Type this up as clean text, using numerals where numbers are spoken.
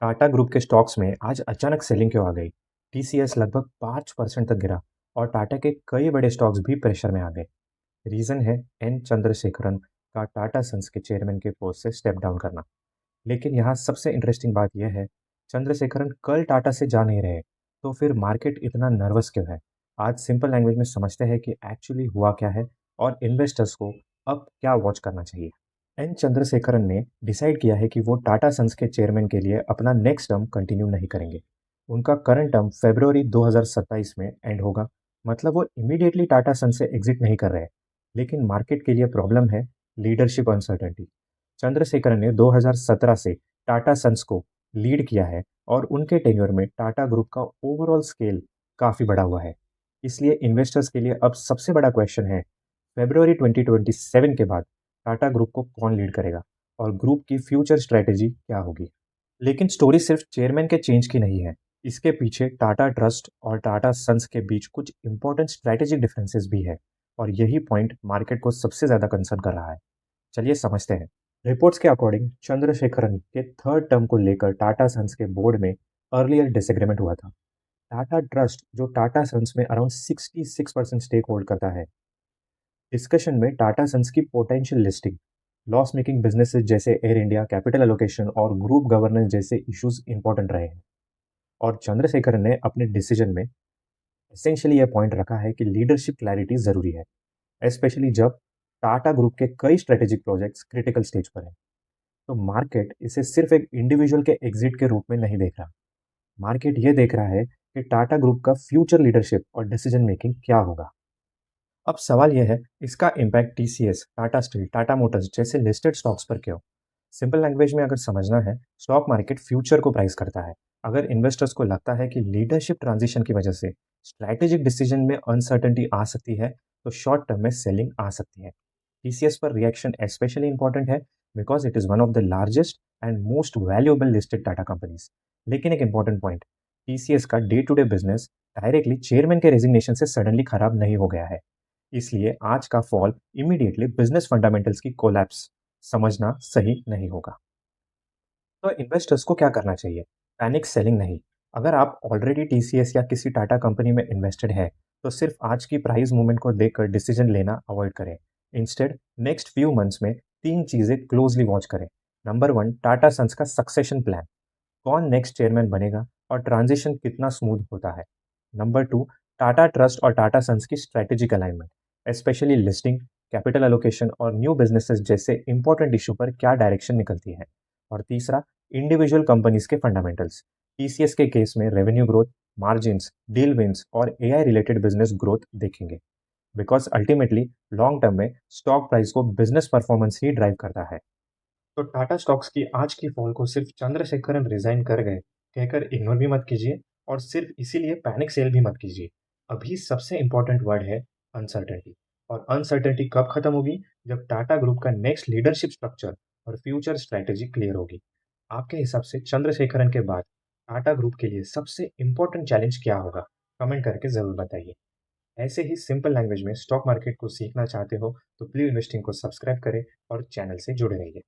Tata group के stocks में आज अचानक सेलिंग क्यों आ गई? टीसीएस लगभग 5% तक गिरा और टाटा के कई बड़े स्टॉक्स भी प्रेशर में आ गए। रीजन है एन चंद्रशेखरन का टाटा सन्स के चेयरमैन के पोस्ट से स्टेप डाउन करना। लेकिन यहाँ सबसे इंटरेस्टिंग बात यह है, चंद्रशेखरन कल टाटा से जा नहीं रहे, तो फिर मार्केट इतना नर्वस क्यों है? आज सिंपल लैंग्वेज में समझते हैं कि एक्चुअली हुआ क्या है और इन्वेस्टर्स को अब क्या वॉच करना चाहिए। एन चंद्रशेखरन ने डिसाइड किया है कि वो टाटा सन्स के चेयरमैन के लिए अपना नेक्स्ट टर्म कंटिन्यू नहीं करेंगे। उनका करंट टर्म फरवरी 2027 में एंड होगा, मतलब वो इमीडिएटली टाटा सन्स से एग्जिट नहीं कर रहे। लेकिन मार्केट के लिए प्रॉब्लम है लीडरशिप अनसर्टेनिटी। चंद्रशेखरन ने 2017 से टाटा सन्स को लीड किया है और उनके टेन्योर में टाटा ग्रुप का ओवरऑल स्केल काफ़ी बड़ा हुआ है। इसलिए इन्वेस्टर्स के लिए अब सबसे बड़ा क्वेश्चन है, फरवरी 2027 के बाद टाटा ग्रुप को कौन लीड करेगा और ग्रुप की फ्यूचर स्ट्रेटेजी क्या होगी। लेकिन स्टोरी सिर्फ चेयरमैन के चेंज की नहीं है। इसके पीछे टाटा ट्रस्ट और टाटा सन्स के बीच कुछ इंपॉर्टेंट स्ट्रेटेजिक डिफरेंसेस भी है और यही पॉइंट मार्केट को सबसे ज़्यादा कंसर्न कर रहा है। चलिए समझते हैं। रिपोर्ट्स के अकॉर्डिंग चंद्रशेखरन के थर्ड टर्म को लेकर टाटा सन्स के बोर्ड में अर्लियर डिसएग्रीमेंट हुआ था। टाटा ट्रस्ट जो टाटा सन्स में अराउंड 66% स्टेक होल्ड करता है, डिस्कशन में टाटा सन्स की potential listing, loss making businesses जैसे एयर इंडिया, कैपिटल एलोकेशन और ग्रुप गवर्नेंस जैसे इश्यूज इंपॉर्टेंट रहे हैं। और चंद्रशेखर ने अपने डिसीजन में एसेंशियली यह पॉइंट रखा है कि लीडरशिप क्लैरिटी जरूरी है, स्पेशली जब टाटा ग्रुप के कई स्ट्रेटेजिक प्रोजेक्ट्स क्रिटिकल स्टेज पर हैं। तो मार्केट इसे सिर्फ एक इंडिविजुअल के एग्जिट के रूप में नहीं देख रहा। मार्केट ये देख रहा है कि टाटा ग्रुप का फ्यूचर लीडरशिप और डिसीजन मेकिंग क्या होगा। अब सवाल यह है, इसका impact TCS, Tata steel, Tata Motors जैसे लिस्टेड स्टॉक्स पर क्यों? सिंपल लैंग्वेज में अगर समझना है, स्टॉक मार्केट फ्यूचर को प्राइस करता है। अगर इन्वेस्टर्स को लगता है कि लीडरशिप ट्रांजिशन की वजह से स्ट्रैटेजिक डिसीजन में अनसर्टेनिटी आ सकती है, तो शॉर्ट टर्म में सेलिंग आ सकती है। टीसीएस पर रिएक्शन स्पेशली इंपॉर्टेंट है because it is one of the largest and most valuable listed Tata companies. लेकिन एक इंपॉर्टेंट पॉइंट, टीसीएस का day to day business directly chairman के रेजिग्नेशन से सडनली खराब नहीं हो गया है। इसलिए आज का फॉल इमीडिएटली बिजनेस फंडामेंटल्स की कोलैप्स समझना सही नहीं होगा। तो इन्वेस्टर्स को क्या करना चाहिए? पैनिक सेलिंग नहीं। अगर आप ऑलरेडी टीसीएस या किसी टाटा कंपनी में इन्वेस्टेड है, तो सिर्फ आज की प्राइस मूवमेंट को देखकर डिसीजन लेना अवॉइड करें। इंस्टेड नेक्स्ट फ्यू मंथ्स में तीन चीजें क्लोजली वॉच करें। नंबर वन, टाटा सन्स का सक्सेशन प्लान, कौन नेक्स्ट चेयरमैन बनेगा और ट्रांजिशन कितना स्मूथ होता है। नंबर टू, टाटा ट्रस्ट और टाटा सन्स की strategic alignment, specially listing, capital allocation और न्यू बिजनेसेस जैसे इंपॉर्टेंट इशू पर क्या डायरेक्शन निकलती है। और तीसरा, इंडिविजुअल कंपनीज के फंडामेंटल्स, टीसीएस के केस में revenue growth, margins, deal wins और एआई रिलेटेड बिजनेस ग्रोथ देखेंगे। बिकॉज अल्टीमेटली लॉन्ग टर्म में स्टॉक प्राइस को बिजनेस परफॉर्मेंस ही ड्राइव करता है। तो टाटा स्टॉक्स की आज की फॉल को सिर्फ चंद्रशेखरन रिजाइन कर गए कहकर इग्नोर भी मत कीजिए और सिर्फ इसीलिए पैनिक सेल भी मत कीजिए। अभी सबसे इंपॉर्टेंट वर्ड है अनसर्टेनिटी। और अनसर्टेनिटी कब खत्म होगी? जब टाटा ग्रुप का नेक्स्ट लीडरशिप स्ट्रक्चर और फ्यूचर स्ट्रैटेजी क्लियर होगी। आपके हिसाब से चंद्रशेखरन के बाद टाटा ग्रुप के लिए सबसे इंपॉर्टेंट चैलेंज क्या होगा? कमेंट करके जरूर बताइए। ऐसे ही सिंपल लैंग्वेज में स्टॉक मार्केट को सीखना चाहते हो तो प्लीज इन्वेस्टिंग को सब्सक्राइब करें और चैनल से जुड़े रहिए।